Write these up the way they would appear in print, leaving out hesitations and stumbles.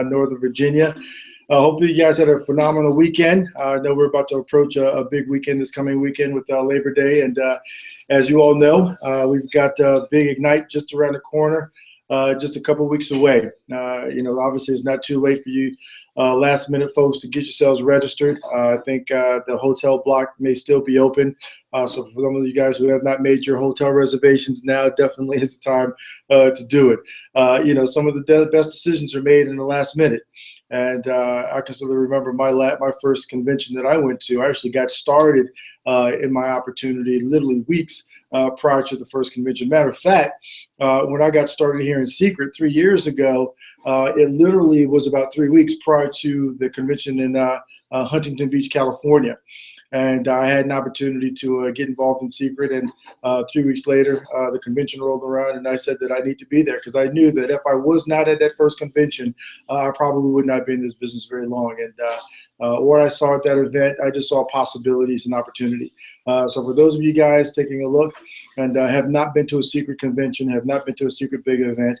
Northern Virginia. Hopefully you guys had a phenomenal weekend. I know we're about to approach a big weekend this coming weekend with Labor Day. And as you all know, we've got Big Ignite just around the corner, just a couple weeks away. Obviously it's not too late for you last minute folks to get yourselves registered. I think the hotel block may still be open. So for some of you guys who have not made your hotel reservations, now definitely is the time to do it. Some of the best decisions are made in the last minute. And I can still remember my first convention that I went to. I actually got started in my opportunity literally weeks prior to the first convention. Matter of fact, when I got started here in Seacret 3 years ago, it literally was about 3 weeks prior to the convention in Huntington Beach, California. And I had an opportunity to get involved in Seacret, and 3 weeks later, the convention rolled around, and I said that I need to be there because I knew that if I was not at that first convention, I probably would not be in this business very long. And what I saw at that event, I just saw possibilities and opportunity. So for those of you guys taking a look and have not been to a Seacret convention, have not been to a Seacret big event,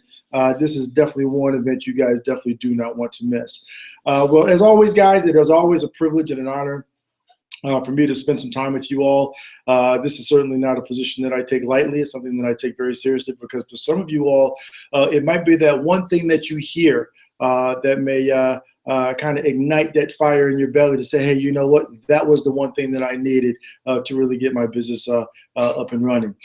this is definitely one event you guys definitely do not want to miss. Well, as always, guys, it is always a privilege and an honor for me to spend some time with you all. This is certainly not a position that I take lightly. It's something that I take very seriously because for some of you all, it might be that one thing that you hear that may kind of ignite that fire in your belly to say, hey, you know what? That was the one thing that I needed to really get my business up and running.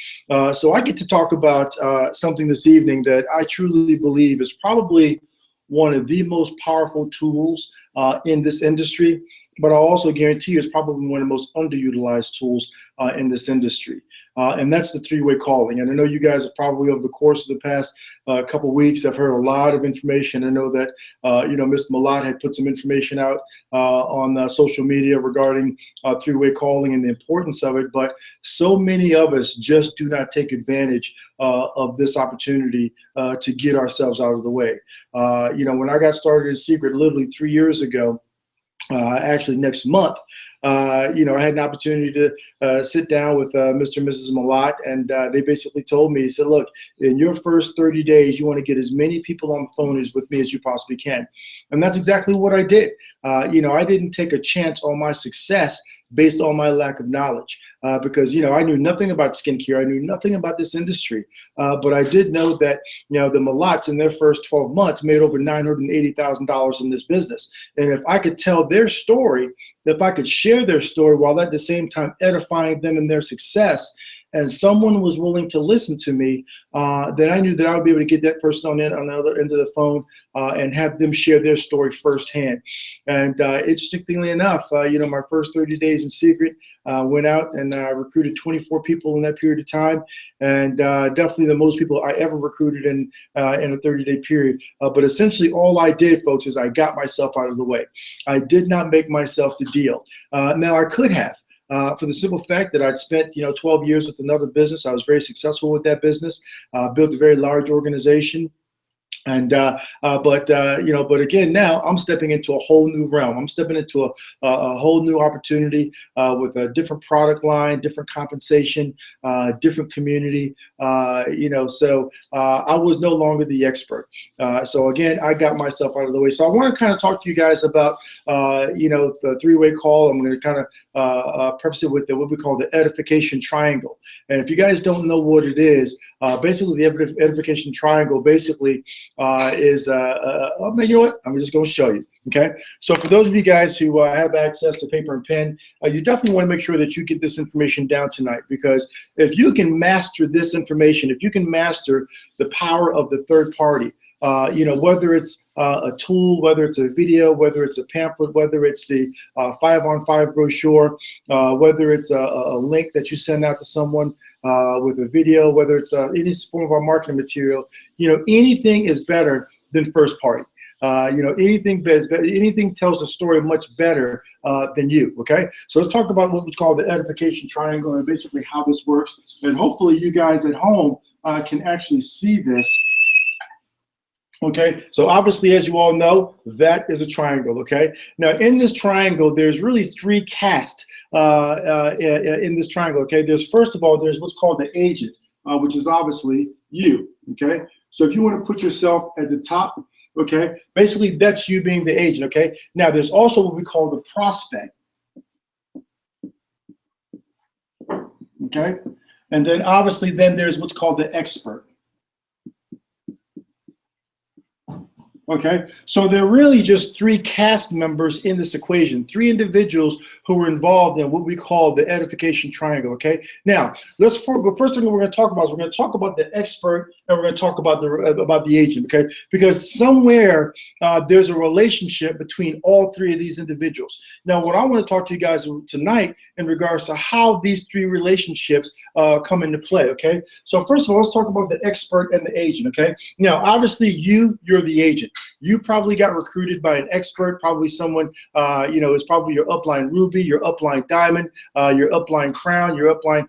So I get to talk about something this evening that I truly believe is probably one of the most powerful tools in this industry. But I'll also guarantee you it's probably one of the most underutilized tools in this industry. And that's the three-way calling. And I know you guys have probably over the course of the past couple of weeks have heard a lot of information. I know that, Mr. Malott had put some information out on social media regarding three-way calling and the importance of it. But so many of us just do not take advantage of this opportunity to get ourselves out of the way. When I got started in Seacret literally 3 years ago, actually next month, I had an opportunity to sit down with Mr. and Mrs. Malott, and they basically told me, he said, look, in your first 30 days, you want to get as many people on the phone with me as you possibly can. And that's exactly what I did. I didn't take a chance on my success based on my lack of knowledge because, I knew nothing about skincare. I knew nothing about this industry. But I did know that, the Malotts in their first 12 months made over $980,000 in this business. And if I could tell their story, if I could share their story while at the same time edifying them in their success, and someone was willing to listen to me, then I knew that I would be able to get that person on the other end of the phone and have them share their story firsthand. And interestingly enough, my first 30 days in Seacret, went out and recruited 24 people in that period of time, and definitely the most people I ever recruited in a 30-day period. But essentially all I did, folks, is I got myself out of the way. I did not make myself the deal. Now I could have. For the simple fact that I'd spent, 12 years with another business. I was very successful with that business, built a very large organization. And but again, now I'm stepping into a whole new realm. I'm stepping into a whole new opportunity with a different product line, different compensation, different community. So I was no longer the expert. So again, I got myself out of the way. So I want to kind of talk to you guys about the three-way call. I'm going to kind of preface it with what we call the edification triangle. And if you guys don't know what it is, basically the edification triangle basically is, you know what, I'm just going to show you. Okay, so for those of you guys who have access to paper and pen, you definitely want to make sure that you get this information down tonight, because if you can master this information, if you can master the power of the third party, whether it's a tool, whether it's a video, whether it's a pamphlet, whether it's the 5-on-5 brochure, whether it's a link that you send out to someone with a video, whether it's any form of our marketing material, anything is better than first party. Anything tells the story much better than you. Okay, so let's talk about what we call the edification triangle and basically how this works. And hopefully you guys at home can actually see this. Okay, so obviously, as you all know, that is a triangle. Okay, now in this triangle, there's really three casts in this triangle. Okay, first of all, there's what's called the agent, which is obviously you. Okay, so if you want to put yourself at the top Okay, basically that's you being the agent. Okay, now there's also what we call the prospect. Okay, and then obviously then there's what's called the expert. Okay, so there are really just three cast members in this equation, three individuals who were involved in what we call the edification triangle. Okay, now let's go. First thing we're going to talk about is we're going to talk about the expert and we're going to talk about the agent. Okay, because somewhere there's a relationship between all three of these individuals. Now, what I want to talk to you guys tonight in regards to how these three relationships come into play. Okay, so first of all, let's talk about the expert and the agent. Okay, now obviously you're the agent. You probably got recruited by an expert, probably someone, is probably your upline Ruby, your upline Diamond, your upline Crown, your upline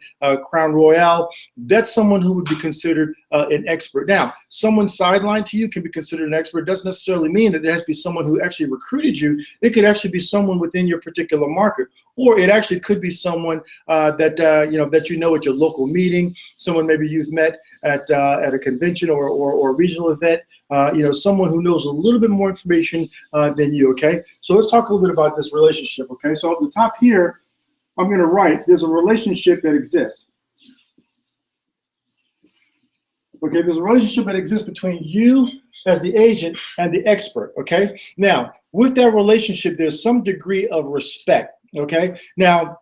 Crown Royale. That's someone who would be considered an expert. Now, someone sidelined to you can be considered an expert. It doesn't necessarily mean that there has to be someone who actually recruited you. It could actually be someone within your particular market, or it actually could be someone that at your local meeting, someone maybe you've met at a convention or a regional event. Someone who knows a little bit more information than you, okay? So let's talk a little bit about this relationship, okay? So at the top here, I'm going to write, there's a relationship that exists. Okay, there's a relationship that exists between you as the agent and the expert, okay? Now, with that relationship, there's some degree of respect, okay? Now,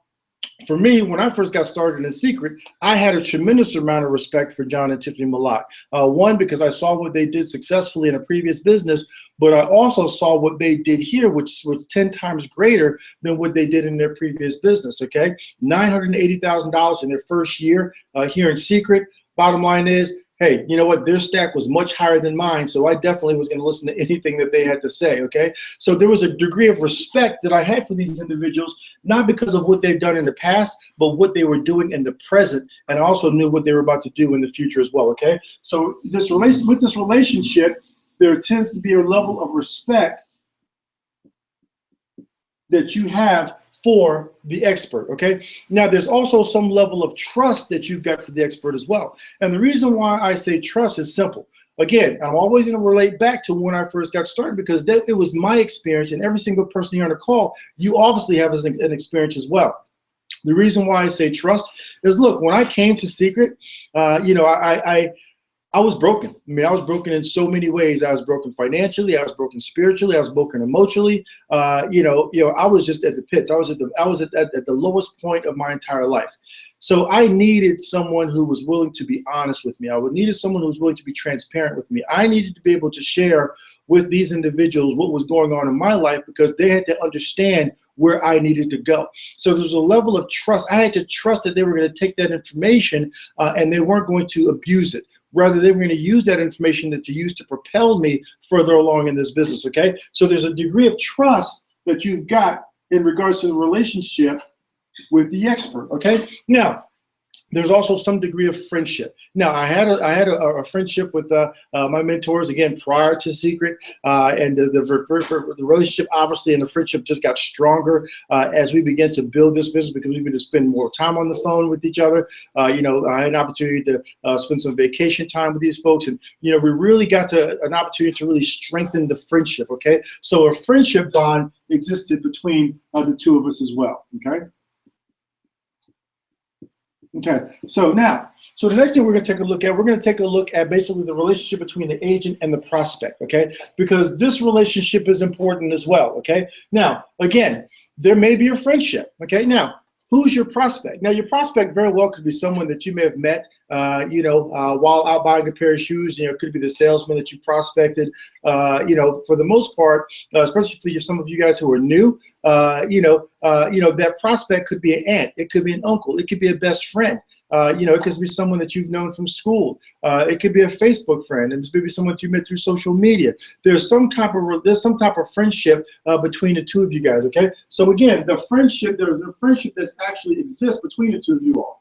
for me, when I first got started in Seacret, I had a tremendous amount of respect for John and Tiffany Malak. One, because I saw what they did successfully in a previous business, but I also saw what they did here, which was 10 times greater than what they did in their previous business, okay? $980,000 in their first year here in Seacret. Bottom line is, hey, you know what? Their stack was much higher than mine, so I definitely was going to listen to anything that they had to say, okay? So there was a degree of respect that I had for these individuals, not because of what they've done in the past, but what they were doing in the present, and I also knew what they were about to do in the future as well, okay? So with this relationship, there tends to be a level of respect that you have for the expert, okay? Now, there's also some level of trust that you've got for the expert as well. And the reason why I say trust is simple. Again, I'm always going to relate back to when I first got started because it was my experience, and every single person here on the call, you obviously have an experience as well. The reason why I say trust is, look, when I came to Seacret, I was broken. I mean, I was broken in so many ways. I was broken financially. I was broken spiritually. I was broken emotionally. I was just at the pits. I was at the lowest point of my entire life. So I needed someone who was willing to be honest with me. I needed someone who was willing to be transparent with me. I needed to be able to share with these individuals what was going on in my life because they had to understand where I needed to go. So there's a level of trust. I had to trust that they were going to take that information and they weren't going to abuse it. Rather, they were going to use that information to use to propel me further along in this business, okay? So there's a degree of trust that you've got in regards to the relationship with the expert, okay? Now, there's also some degree of friendship. Now, I had a friendship with my mentors, again, prior to Seacret, and the relationship, obviously, and the friendship just got stronger as we began to build this business because we began to spend more time on the phone with each other. I had an opportunity to spend some vacation time with these folks, and, we really got an opportunity to really strengthen the friendship, okay? So a friendship bond existed between the two of us as well, okay? Okay, so the next thing we're going to take a look at basically the relationship between the agent and the prospect, okay? Because this relationship is important as well, okay? Now, again, there may be a friendship, okay? Now, who's your prospect? Now, your prospect very well could be someone that you may have met, while out buying a pair of shoes. It could be the salesman that you prospected. For the most part, especially for some of you guys who are new, that prospect could be an aunt. It could be an uncle. It could be a best friend. It could be someone that you've known from school. It could be a Facebook friend, and maybe someone that you met through social media. There's some type of friendship between the two of you guys. Okay, so again, there's a friendship that actually exists between the two of you all.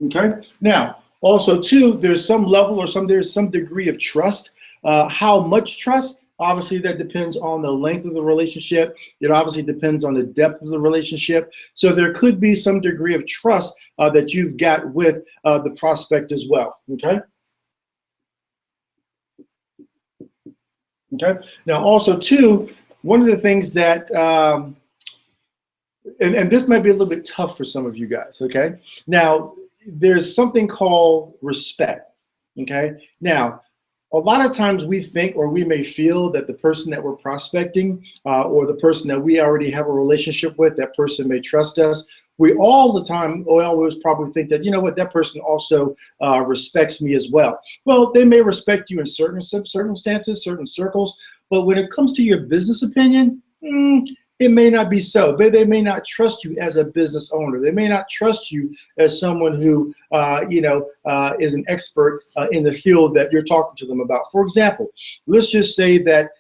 Okay. Now, also too, there's some level there's some degree of trust. How much trust? Obviously, that depends on the length of the relationship. It obviously depends on the depth of the relationship. So there could be some degree of trust that you've got with the prospect as well. Okay. Okay. Now, also too, one of the things that, and this might be a little bit tough for some of you guys. Okay. Now, there's something called respect. Okay. Now, a lot of times we think, or we may feel that the person that we're prospecting, or the person that we already have a relationship with, that person may trust us. We all the time, we always probably think that, you know what, that person also respects me as well. Well, they may respect you in certain circumstances, certain circles, but when it comes to your business opinion, it may not be so. But they may not trust you as a business owner. They may not trust you as someone who, is an expert in the field that you're talking to them about. For example, let's just say that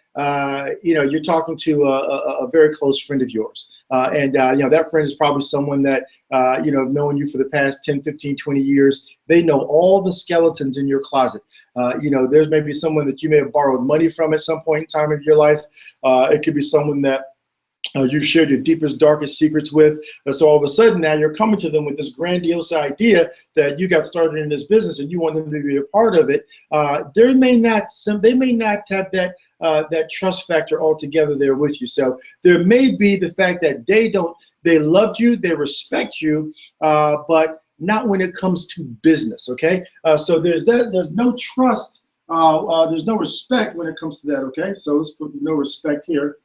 you're talking to a very close friend of yours. And that friend is probably someone that, have known you for the past 10, 15, 20 years. They know all the skeletons in your closet. There's maybe someone that you may have borrowed money from at some point in time of your life. It could be someone that you've shared your deepest, darkest secrets with. And so all of a sudden now you're coming to them with this grandiose idea that you got started in this business and you want them to be a part of it. They may not have that trust factor altogether there with you. So there may be the fact that they loved you, they respect you, but not when it comes to business. Okay. So there's no trust. There's no respect when it comes to that. Okay. So let's put no respect here.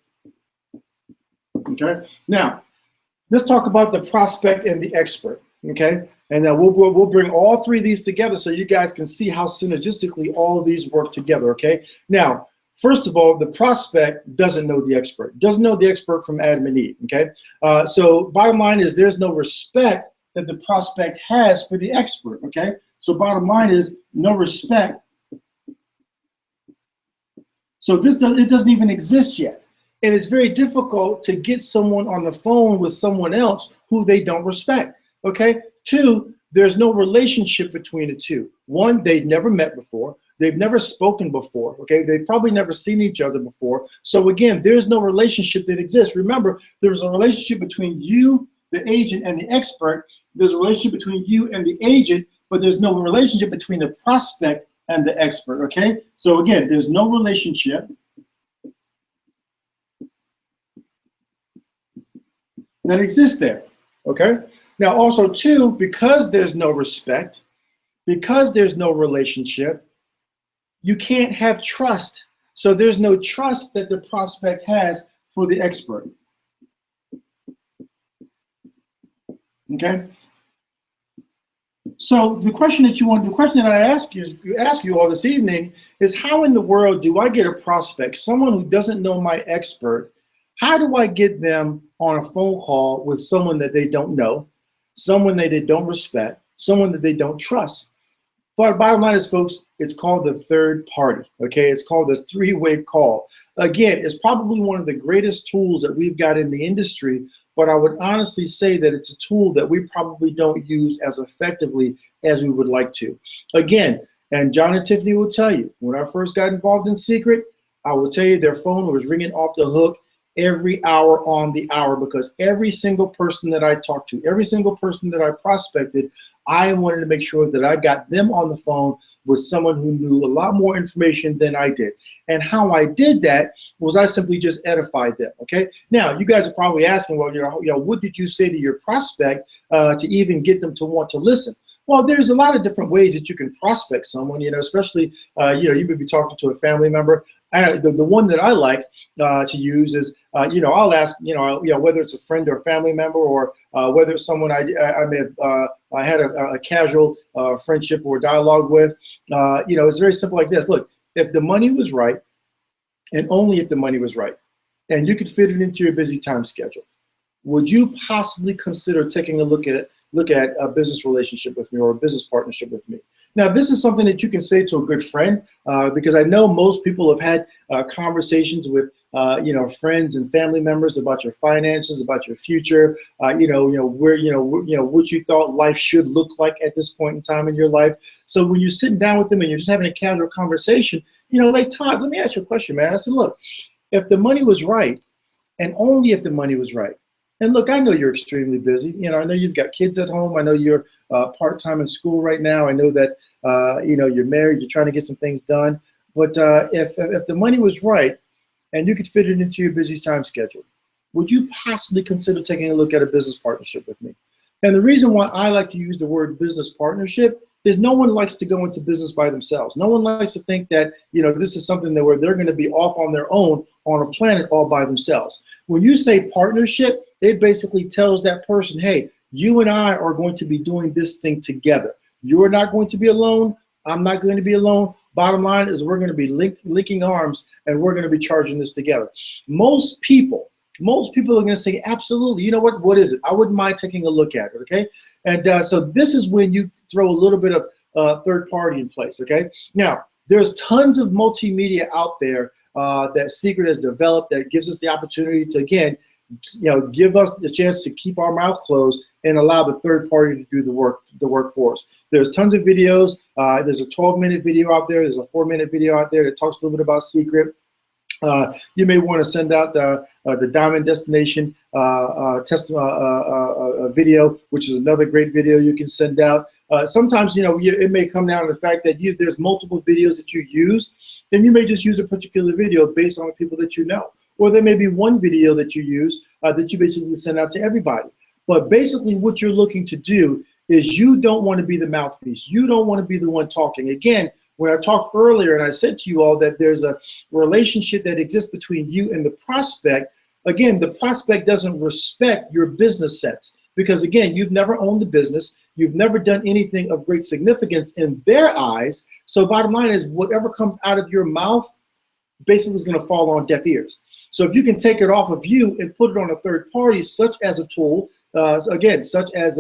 Okay. Now, let's talk about the prospect and the expert. Okay. And then we'll bring all three of these together so you guys can see how synergistically all of these work together. Okay. Now, first of all, the prospect doesn't know the expert. Doesn't know the expert from Adam and Eve. Okay. So bottom line is there's no respect that the prospect has for the expert. Okay. So bottom line is no respect. So it doesn't even exist yet. And it's very difficult to get someone on the phone with someone else who they don't respect. Okay. 2, there's no relationship between the two. 1, they've never met before. They've never spoken before. Okay. They've probably never seen each other before. So again, there's no relationship that exists. Remember, there's a relationship between you, the agent, and the expert. There's a relationship between you and the agent, but there's no relationship between the prospect and the expert. Okay. So again, there's no relationship that exists there. Okay. Now also 2, because there's no respect, because there's no relationship, you can't have trust. So there's no trust that the prospect has for the expert. Okay. So the question that I ask you all this evening is, how in the world do I get a prospect, someone who doesn't know my expert? How do I get them on a phone call with someone that they don't know, someone that they don't respect, someone that they don't trust? But bottom line is, folks, it's called the third party. Okay, it's called the three-way call. Again, it's probably one of the greatest tools that we've got in the industry, but I would honestly say that it's a tool that we probably don't use as effectively as we would like to. Again, and John and Tiffany will tell you, when I first got involved in Seacret, I will tell you their phone was ringing off the hook every hour on the hour, because every single person that I talked to, every single person that I prospected, I wanted to make sure that I got them on the phone with someone who knew a lot more information than I did. And how I did that was I simply just edified them. Okay. Now you guys are probably asking, well, what did you say to your prospect to even get them to want to listen? Well, there's a lot of different ways that you can prospect someone, especially, you may be talking to a family member. The one that I like to use is, I'll ask, whether it's a friend or a family member, or whether it's someone I may have I had a casual friendship or dialogue with. It's very simple like this. Look, if the money was right, and only if the money was right, and you could fit it into your busy time schedule, would you possibly consider taking a look at a business relationship with me, or a business partnership with me? Now, this is something that you can say to a good friend, because I know most people have had conversations with, friends and family members about your finances, about your future, what you thought life should look like at this point in time in your life. So when you're sitting down with them and you're just having a casual conversation, like, Todd, let me ask you a question, man. I said, look, if the money was right, and only if the money was right. And look, I know you're extremely busy. I know you've got kids at home. I know you're part-time in school right now. I know that, you're married. You're trying to get some things done. But if the money was right and you could fit it into your busy time schedule, would you possibly consider taking a look at a business partnership with me? And the reason why I like to use the word business partnership is no one likes to go into business by themselves. No one likes to think that, this is something that where they're going to be off on their own on a planet all by themselves. When you say partnership, it basically tells that person, hey, you and I are going to be doing this thing together. You're not going to be alone. I'm not going to be alone. Bottom line is we're going to be linking arms and we're going to be charging this together. Most people are going to say, absolutely, you know what is it? I wouldn't mind taking a look at it, okay? And so this is when you throw a little bit of third party in place, okay? Now, there's tons of multimedia out there that Seacret has developed that gives us the opportunity to, again, give us the chance to keep our mouth closed and allow the third party to do the work for us. There's tons of videos. There's a 12-minute video out there. There's a 4-minute video out there that talks a little bit about Seacret. You may want to send out the Diamond Destination video, which is another great video you can send out. Sometimes, it may come down to the fact that there's multiple videos that you use, then you may just use a particular video based on the people that you know. Or there may be one video that you use that you basically send out to everybody. But basically what you're looking to do is you don't want to be the mouthpiece. You don't want to be the one talking. Again, when I talked earlier and I said to you all that there's a relationship that exists between you and the prospect, again, the prospect doesn't respect your business sense because, again, you've never owned the business. You've never done anything of great significance in their eyes. So bottom line is whatever comes out of your mouth basically is going to fall on deaf ears. So if you can take it off of you and put it on a third party, such as a tool, again, such as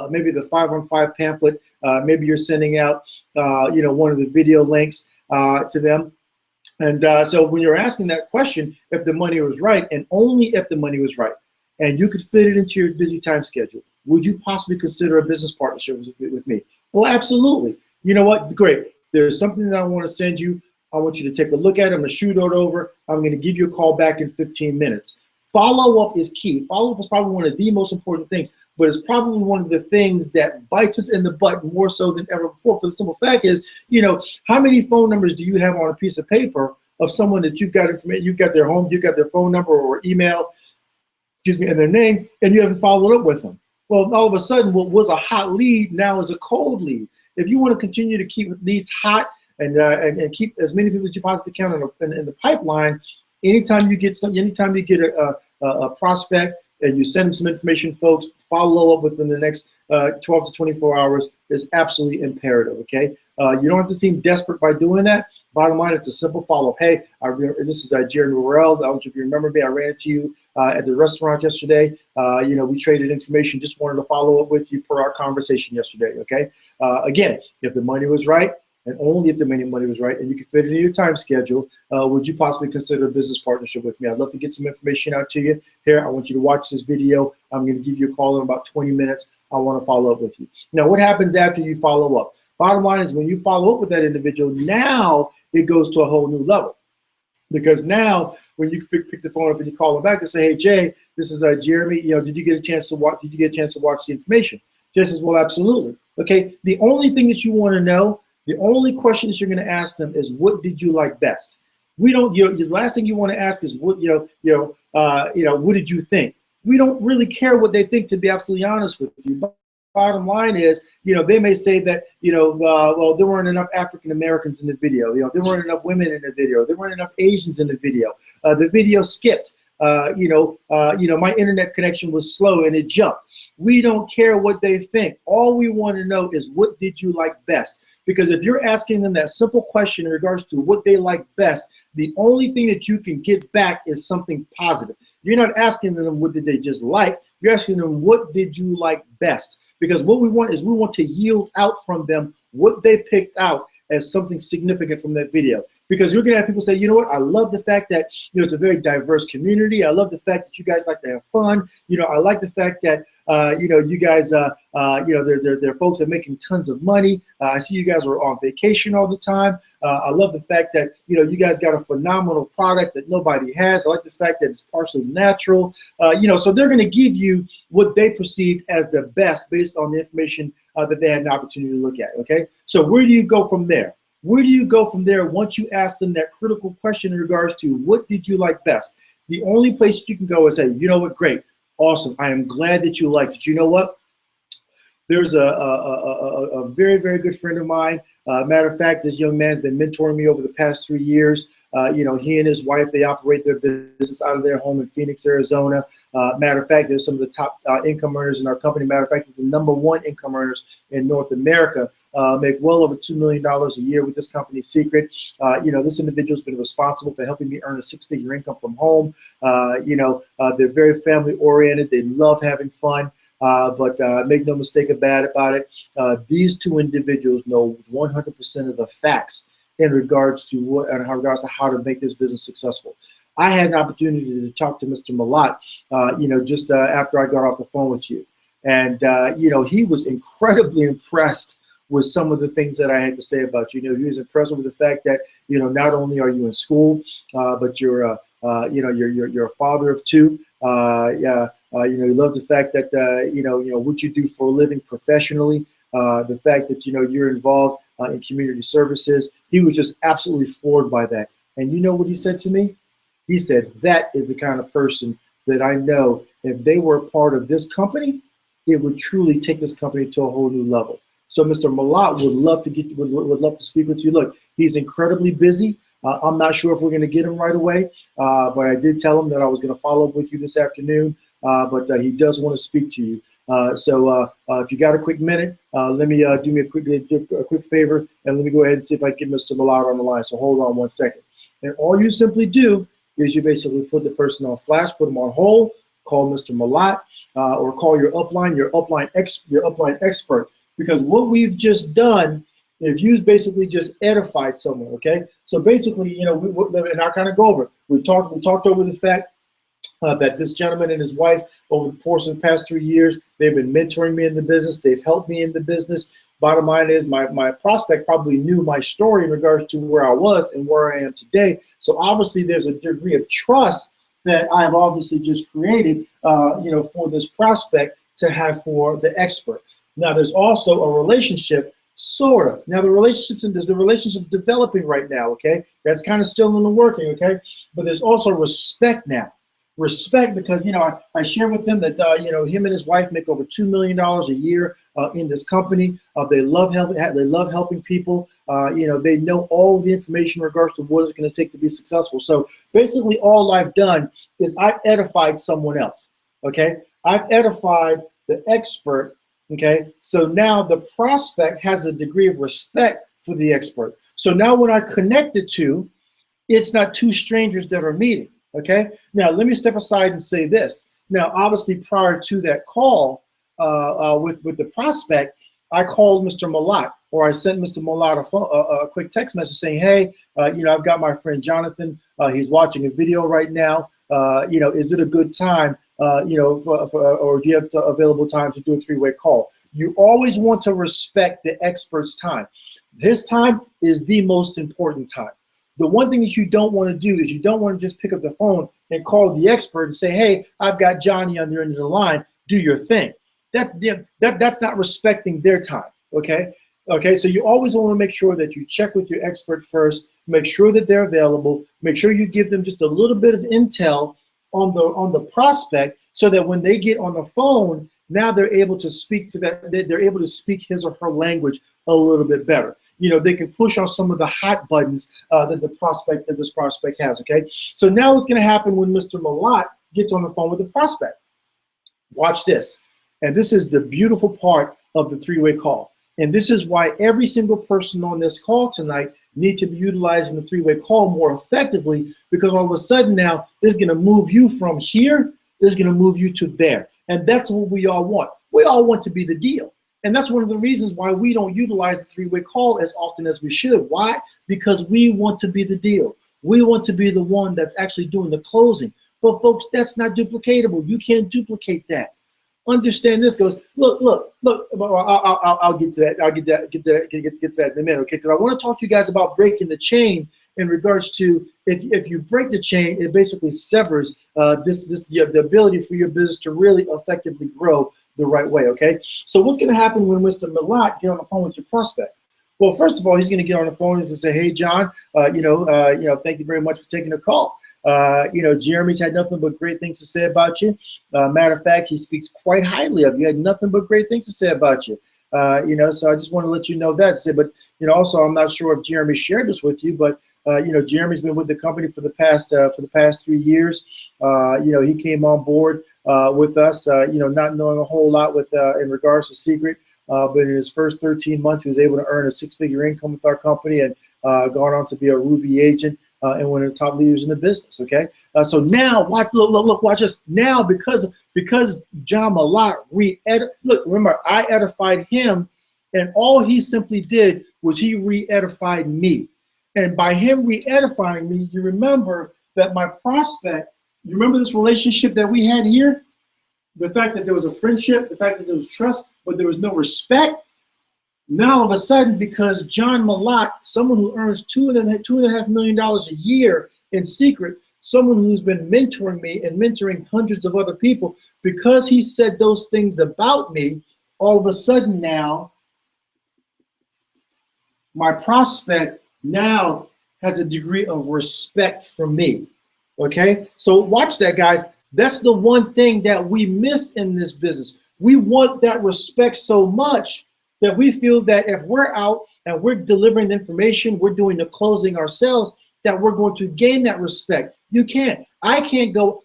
maybe the 5-on-5 pamphlet, maybe you're sending out, one of the video links to them. And so when you're asking that question, if the money was right, and only if the money was right, and you could fit it into your busy time schedule, would you possibly consider a business partnership with me? Well, absolutely. You know what? Great. There's something that I want to send you. I want you to take a look at it. I'm going to shoot it over. I'm going to give you a call back in 15 minutes. Follow-up is key. Follow-up is probably one of the most important things, but it's probably one of the things that bites us in the butt more so than ever before. For the simple fact is, how many phone numbers do you have on a piece of paper of someone that you've got information, you've got their home, you've got their phone number or email, and their name, and you haven't followed up with them? Well, all of a sudden, what was a hot lead now is a cold lead. If you want to continue to keep leads hot, and keep as many people as you possibly can in the pipeline. Anytime you get a prospect and you send them some information, folks, follow up within the next 12 to 24 hours is absolutely imperative. Okay, you don't have to seem desperate by doing that. Bottom line, it's a simple follow-up. Hey, this is Jermy Worell. I don't know if you remember me. I ran into you at the restaurant yesterday. We traded information. Just wanted to follow up with you per our conversation yesterday. Okay, again, if the money was right, and only if the money was right, and you can fit it in your time schedule, would you possibly consider a business partnership with me? I'd love to get some information out to you. Here, I want you to watch this video. I'm going to give you a call in about 20 minutes. I want to follow up with you. Now, what happens after you follow up? Bottom line is when you follow up with that individual, now it goes to a whole new level. Because now, when you pick the phone up and you call them back and say, "Hey, Jay, this is Jeremy. Did you get a chance to watch? Did you get a chance to watch the information?" Jay says, "Well, absolutely." Okay. The only thing that you want to know, the only question that you're going to ask them is, what did you like best? We don't, the last thing you want to ask is what did you think? We don't really care what they think, to be absolutely honest with you. But bottom line is, they may say that, well, there weren't enough African Americans in the video. There weren't enough women in the video. There weren't enough Asians in the video. The video skipped. My internet connection was slow and it jumped. We don't care what they think. All we want to know is, what did you like best? Because if you're asking them that simple question in regards to what they like best, the only thing that you can get back is something positive. You're not asking them what did they just like. You're asking them, what did you like best? Because what we want is we want to yield out from them what they picked out as something significant from that video. Because you're going to have people say, you know what, I love the fact that, it's a very diverse community. I love the fact that you guys like to have fun. I like the fact that, you guys, they're folks that are making tons of money. I see you guys are on vacation all the time. I love the fact that, you guys got a phenomenal product that nobody has. I like the fact that it's partially natural. So they're going to give you what they perceived as the best based on the information that they had an opportunity to look at. Okay. So where do you go from there? Where do you go from there once you ask them that critical question in regards to what did you like best? The only place you can go is say, you know what, great, awesome. I am glad that you liked it. You know what? There's a very, very good friend of mine. Matter of fact, this young man's been mentoring me over the past 3 years. He and his wife, they operate their business out of their home in Phoenix, Arizona. Matter of fact, they're some of the top income earners in our company. Matter of fact, the #1 income earners in North America, make well over $2 million a year with this company, Seacret. This individual's been responsible for helping me earn a 6-figure income from home. They're very family oriented. They love having fun. But make no mistake about it, these two individuals know 100% of the facts in regards to how to make this business successful. I had an opportunity to talk to Mr. Malat, just after I got off the phone with you. And, he was incredibly impressed with some of the things that I had to say about you. He was impressed with the fact that, not only are you in school, but you're a father of 2. He loves the fact that, what you do for a living professionally, the fact that, you're involved in community services. He was just absolutely floored by that. And you know what he said to me? He said, that is the kind of person that I know if they were a part of this company, it would truly take this company to a whole new level. So Mr. Malat would love to speak with you. Look, he's incredibly busy. I'm not sure if we're going to get him right away, but I did tell him that I was going to follow up with you this afternoon. But he does want to speak to you. So if you got a quick minute, let me do me a quick favor, and let me go ahead and see if I can get Mr. Malat on the line. So hold on 1 second. And all you simply do is you basically put the person on flash, put them on hold, call Mr. Malat, or call your upline expert. Because what we've just done, if you basically just edified someone, okay? So basically, and I'll kind of go over it. We talked over the fact that this gentleman and his wife, over the course of the past 3 years, they've been mentoring me in the business. They've helped me in the business. Bottom line is my prospect probably knew my story in regards to where I was and where I am today. So obviously there's a degree of trust that I've obviously just created, for this prospect to have for the expert. Now there's also a relationship, sort of. Now the relationship's developing right now, okay? That's kind of still in the working, okay? But there's also respect now. Respect, because I share with them that him and his wife make over $2 million a year in this company. They love helping people. They know all the information in regards to what it's going to take to be successful. So basically, all I've done is I've edified someone else. Okay, I've edified the expert. Okay, so now the prospect has a degree of respect for the expert. So now when I connect the two, it's not two strangers that are meeting. Okay, now let me step aside and say this. Now, obviously, prior to that call with the prospect, I called Mr. Malat, or I sent Mr. Malat a quick text message saying, hey, I've got my friend Jonathan. He's watching a video right now. Is it a good time, or do you have available time to do a 3-way call? You always want to respect the expert's time. His time is the most important time. The one thing that you don't want to do is you don't want to just pick up the phone and call the expert and say, hey, I've got Johnny on the end of the line, do your thing. That's not respecting their time, okay? Okay, so you always want to make sure that you check with your expert first, make sure that they're available, make sure you give them just a little bit of intel on the prospect so that when they get on the phone, now they're able to speak to that, they're able to speak his or her language a little bit better. They can push on some of the hot buttons that this prospect has, okay? So now what's going to happen when Mr. Malat gets on the phone with the prospect? Watch this. And this is the beautiful part of the 3-way call. And this is why every single person on this call tonight need to be utilizing the 3-way call more effectively, because all of a sudden now, this is going to move you from here, this is going to move you to there. And that's what we all want. We all want to be the deal. And that's one of the reasons why we don't utilize the 3-way call as often as we should. Why? Because we want to be the deal. We want to be the one that's actually doing the closing. But folks, that's not duplicatable. You can't duplicate that. Understand this goes, look. I'll get to that. I'll get to that in a minute, okay? Because I want to talk to you guys about breaking the chain in regards to if you break the chain, it basically severs the ability for your business to really effectively grow the right way, okay? So what's going to happen when Mr. Malat get on the phone with your prospect? Well, first of all, he's going to get on the phone and say, "Hey, John, thank you very much for taking the call. Jeremy's had nothing but great things to say about you. Matter of fact, he speaks quite highly of you. Had nothing but great things to say about you. So I just want to let you know that. But also, I'm not sure if Jeremy shared this with you, but Jeremy's been with the company for the past 3 years. He came on board with us, not knowing a whole lot in regards to Seacret, but in his first 13 months, he was able to earn a 6-figure income with our company and gone on to be a Ruby agent and one of the top leaders in the business. Okay, so now watch this. Now because John Malott remember, I edified him, and all he simply did was he re-edified me. And by him re-edifying me, you remember that my prospect, you remember this relationship that we had here? The fact that there was a friendship, the fact that there was trust, but there was no respect. Now all of a sudden, because John Malott, someone who earns $2.5 million a year in Seacret, someone who's been mentoring me and mentoring hundreds of other people, because he said those things about me, all of a sudden now, my prospect now has a degree of respect for me. Okay, so watch that, guys. That's the one thing that we miss in this business. We want that respect so much that we feel that if we're out and we're delivering the information, we're doing the closing ourselves, that we're going to gain that respect. You can't. I can't go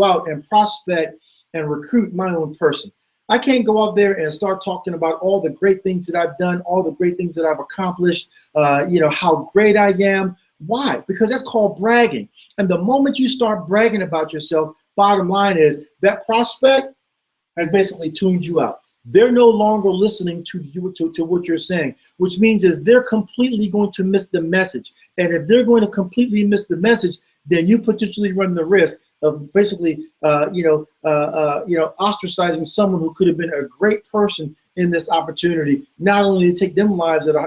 out and prospect and recruit my own person. I can't go out there and start talking about all the great things that I've done, all the great things that I've accomplished, how great I am. Why? Because that's called bragging. And the moment you start bragging about yourself, bottom line is that prospect has basically tuned you out. They're no longer listening to you, to what you're saying, which means is they're completely going to miss the message. And if they're going to completely miss the message, then you potentially run the risk of basically, ostracizing someone who could have been a great person in this opportunity. Not only to take their lives at a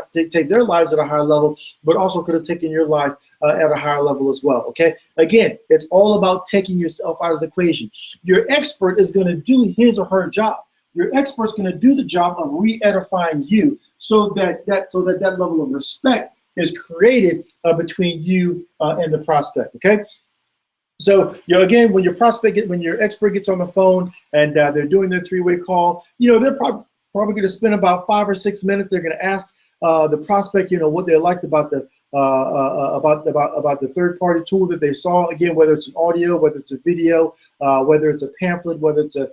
higher level, but also could have taken your life at a higher level as well. Okay. Again, it's all about taking yourself out of the equation. Your expert is going to do his or her job. Your expert's going to do the job of re-edifying you, so that level of respect is created between you and the prospect. Okay. So, again, when your expert gets on the phone and they're doing their 3-way call, they're probably going to spend about 5 or 6 minutes. They're going to ask the prospect, what they liked about the third-party tool that they saw. Again, whether it's an audio, whether it's a video, whether it's a pamphlet, whether it's a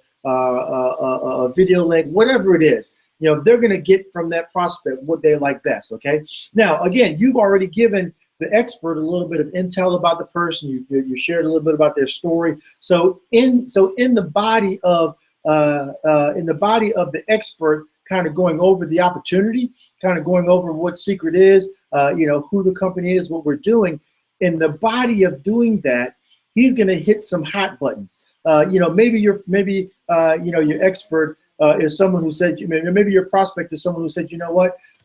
video link, whatever it is. They're going to get from that prospect what they like best. Okay. Now, again, you've already given the expert a little bit of intel about the person. You shared a little bit about their story. So in the body of the expert, kind of going over the opportunity, kind of going over what Seacret is, who the company is, what we're doing. In the body of doing that, he's going to hit some hot buttons. Maybe your expert is someone who said, maybe your prospect is someone who said,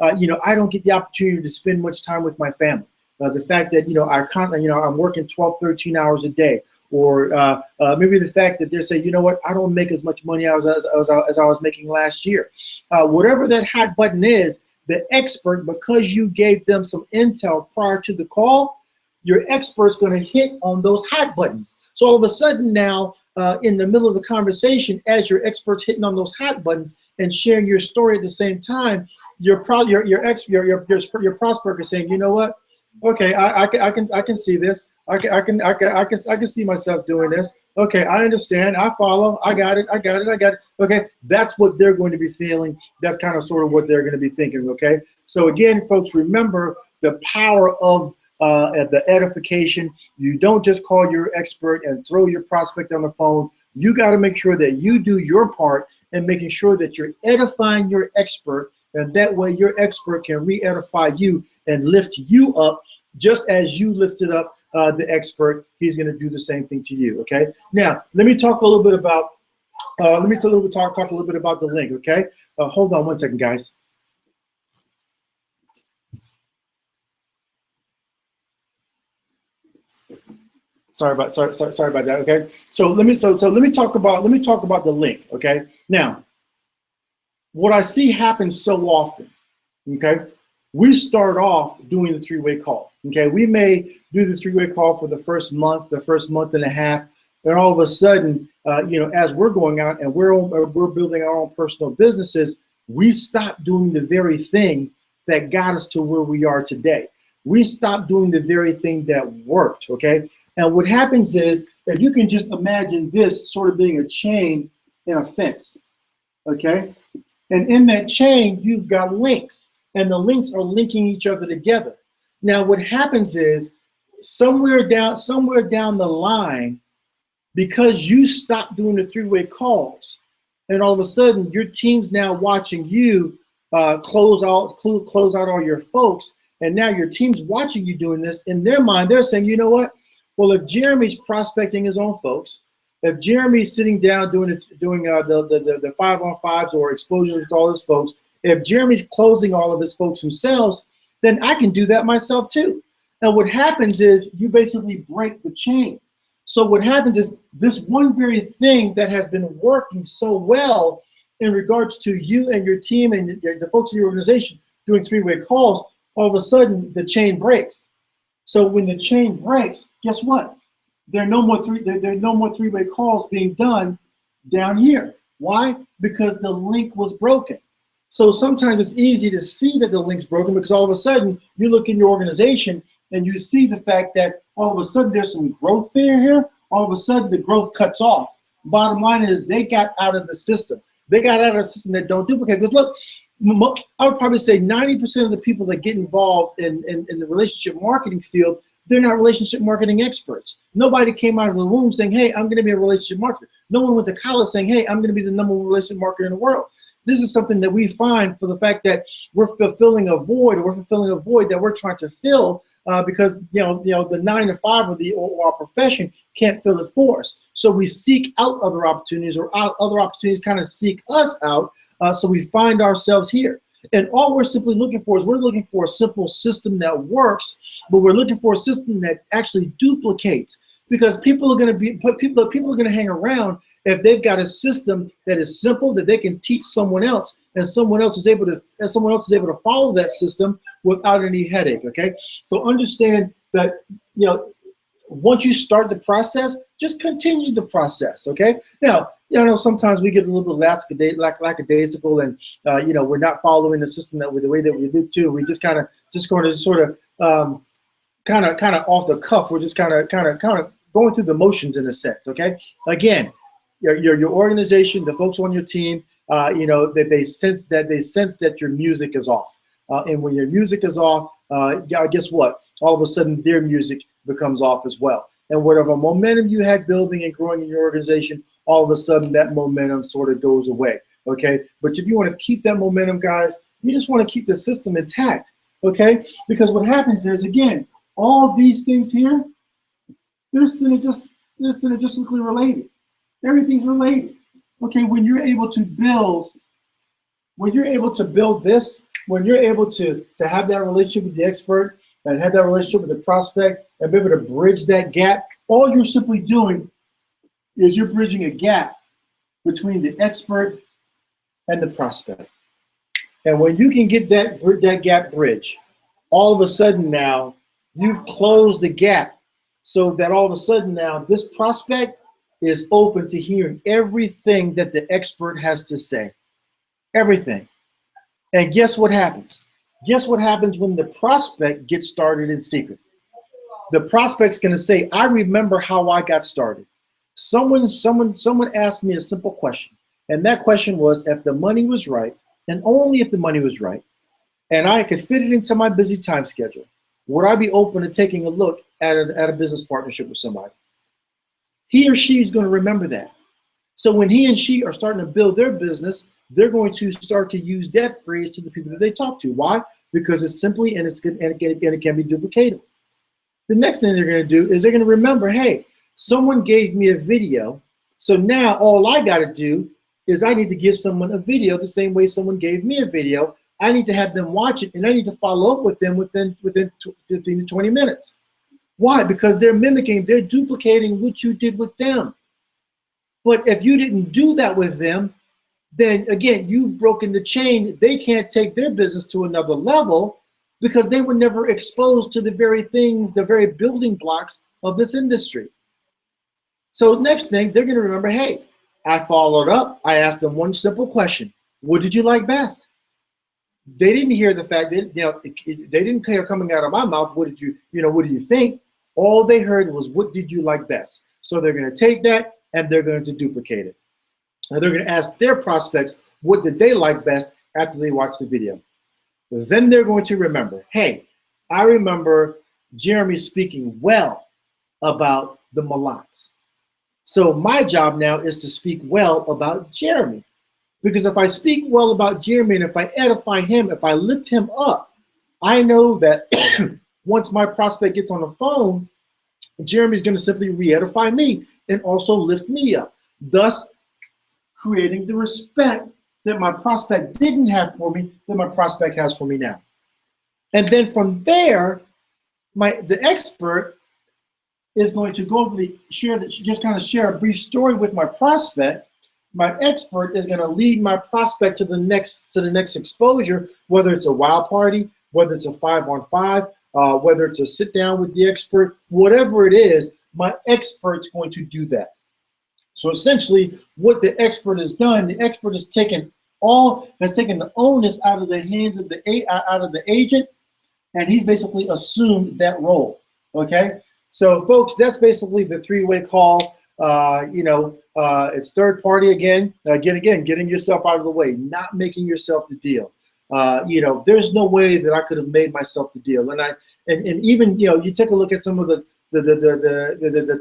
I don't get the opportunity to spend much time with my family. The fact that, I'm working 12, 13 hours a day, or maybe the fact that they're saying, I don't make as much money as I was making last year. Whatever that hot button is, the expert, because you gave them some intel prior to the call, your expert's going to hit on those hot buttons. So all of a sudden now, in the middle of the conversation, as your expert's hitting on those hot buttons and sharing your story at the same time, your prospect is saying, you know what? Okay, I can see this. I can see myself doing this. Okay, I understand. I follow. I got it. Okay, that's what they're going to be feeling. That's kind of sort of what they're going to be thinking. Okay, so again, folks, remember the power of the edification. You don't just call your expert and throw your prospect on the phone. You got to make sure that you do your part in making sure that you're edifying your expert, and that way your expert can re-edify you and lift you up, just as you lifted up the expert. He's going to do the same thing to you. Okay. Now let me talk a little bit about talk a little bit about the link. Okay. Hold on one second, guys. Sorry about that. Okay. So let me talk about the link. Okay. Now, what I see happen so often okay, we start off doing the three-way call. Okay, we may do the three-way call for the first month and a half, and all of a sudden, as we're going out and we're building our own personal businesses, we stop doing the very thing that got us to where we are today. We stop doing the very thing that worked. Okay, and what happens is, if you can just imagine this sort of being a chain in a fence. Okay, and in that chain, you've got links, and the links are linking each other together. Now, what happens is somewhere down the line, because you stopped doing the three-way calls, and all of a sudden your team's now watching you close out all your folks, and now your team's watching you doing this. In their mind, they're saying, you know what? Well, if Jeremy's prospecting his own folks, if Jeremy's sitting down doing the 5-on-5s or exposures with all his folks, if Jeremy's closing all of his folks themselves, then I can do that myself too. And what happens is you basically break the chain. So what happens is this one very thing that has been working so well in regards to you and your team and the folks in your organization doing three-way calls, all of a sudden the chain breaks. So when the chain breaks, guess what? There are no more three-way calls being done down here. Why? Because the link was broken. So sometimes it's easy to see that the link's broken because all of a sudden you look in your organization and you see the fact that all of a sudden there's some growth here. All of a sudden the growth cuts off. Bottom line is they got out of the system. They got out of the system that don't duplicate. Because look, I would probably say 90% of the people that get involved in the relationship marketing field, they're not relationship marketing experts. Nobody came out of the womb saying, hey, I'm going to be a relationship marketer. No one went to college saying, hey, I'm going to be the number one relationship marketer in the world. This is something that we find for the fact that we're fulfilling a void that we're trying to fill because the 9 to 5 or our profession can't fill it for us. So we seek out other opportunities, or other opportunities kind of seek us out. So we find ourselves here. And all we're simply looking for is we're looking for a simple system that works, but we're looking for a system that actually duplicates, because people are going to hang around if they've got a system that is simple that they can teach someone else, and someone else is able to follow that system without any headache. Okay, so understand that once you start the process, just continue the process. Okay, now sometimes we get a little bit lackadaisical, and we're not following the system the way that we do too. We just kind of off the cuff. We're just kind of going through the motions in a sense. Okay, again. Your organization, the folks on your team, that they sense that your music is off, and when your music is off, guess what? All of a sudden, their music becomes off as well. And whatever momentum you had building and growing in your organization, all of a sudden that momentum sort of goes away. Okay, but if you want to keep that momentum, guys, you just want to keep the system intact. Okay, because what happens is, again, all these things here, they're synergistically related. Everything's related. Okay, when you're able to build this, when you're able to have that relationship with the expert and have that relationship with the prospect and be able to bridge that gap, all you're simply doing is you're bridging a gap between the expert and the prospect. And when you can get that gap bridge, all of a sudden now you've closed the gap, so that all of a sudden now this prospect is open to hearing everything that the expert has to say. Everything. And guess what happens? Guess what happens when the prospect gets started in Seacret? The prospect's going to say, I remember how I got started. Someone asked me a simple question. And that question was, if the money was right, and only if the money was right, and I could fit it into my busy time schedule, would I be open to taking a look at a business partnership with somebody? He or she is going to remember that. So when he and she are starting to build their business, they're going to start to use that phrase to the people that they talk to. Why? Because it's simply and it can be duplicatable. The next thing they're going to do is they're going to remember, hey, someone gave me a video, so now all I got to do is I need to give someone a video the same way someone gave me a video. I need to have them watch it, and I need to follow up with them within 15 to 20 minutes. Why? Because they're duplicating what you did with them. But if you didn't do that with them, then again, you've broken the chain. They can't take their business to another level because they were never exposed to the very things, the very building blocks of this industry. So next thing, they're going to remember, hey, I followed up. I asked them one simple question. What did you like best? They didn't hear the fact that, they didn't hear coming out of my mouth, what do you think? All they heard was, what did you like best? So they're going to take that and they're going to duplicate it. And they're going to ask their prospects, what did they like best after they watched the video? Then they're going to remember, hey, I remember Jeremy speaking well about the Malats. So my job now is to speak well about Jeremy. Because if I speak well about Jeremy and if I edify him, if I lift him up, I know that once my prospect gets on the phone, Jeremy's going to simply re-edify me and also lift me up, thus creating the respect that my prospect didn't have for me that my prospect has for me now. And then from there, the expert is going to go over just kind of share a brief story with my prospect. My expert is going to lead my prospect to the next exposure, whether it's a wild party, whether it's a 5-on-5, whether it's a sit down with the expert, whatever it is, my expert's going to do that. So essentially, what the expert has done, the expert has taken the onus out of the hands of the agent, and he's basically assumed that role. Okay, so folks, that's basically the three-way call. It's third party again, getting yourself out of the way, not making yourself the deal. There's no way that I could have made myself the deal. And even, you take a look at some of the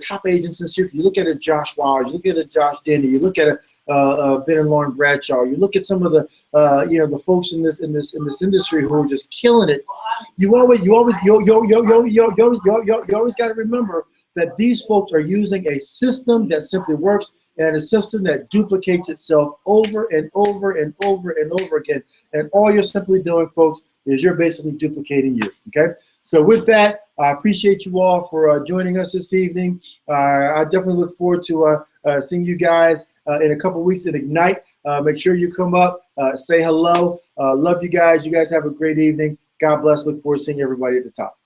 top agents in Seacret. You look at a Josh Wowers, you look at a Josh Denny, you look at a Ben and Lauren Bradshaw, you look at some of the the folks in this industry who are just killing it. You always got to remember that these folks are using a system that simply works and a system that duplicates itself over and over and over and over again. And all you're simply doing, folks, is you're basically duplicating you. Okay. So with that, I appreciate you all for joining us this evening. I definitely look forward to seeing you guys in a couple weeks at Ignite. Make sure you come up, say hello. Love you guys. You guys have a great evening. God bless. Look forward to seeing everybody at the top.